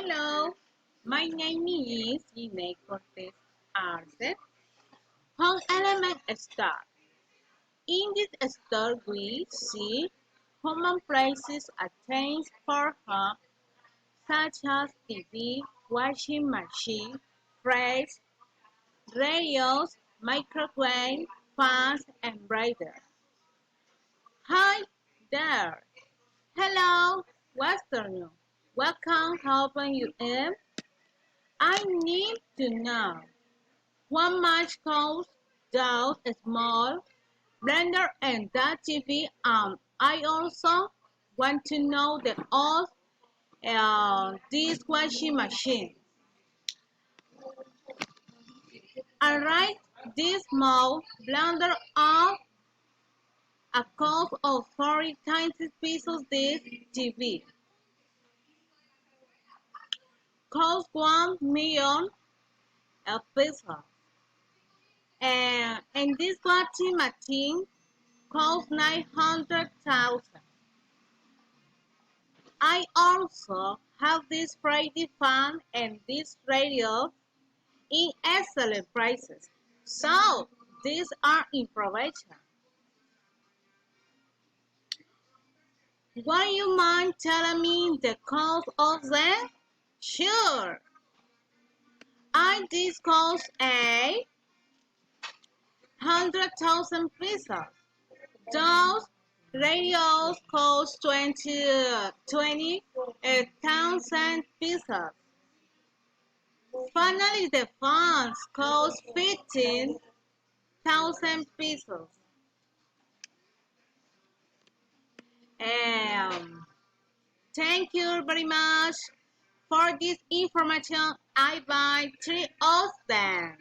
Hello, my name is Gine Cortez Arce, Home Element Store. In this store we see common places attained for home such as TV, washing machine, fridge, radios, microwave, fans, and blender. Hi there! Hello, what's new? Welcome, how open you am? I need to know. How much cost those small blender and that TV? I also want to know the old this washing machine. Alright, this small blender of a cost of 40 pesos. This TV cost 1 million pesos. And this washing machine cost 900,000. I also have this Friday fan and this radio in excellent prices. So these are information. Would you mind telling me the cost of them? Sure. I this cost 100,000 pesos. Those radios cost 20,000 pesos. Finally, the phones cost 15,000 pesos. Um, Thank you very much for this information. I buy three of them.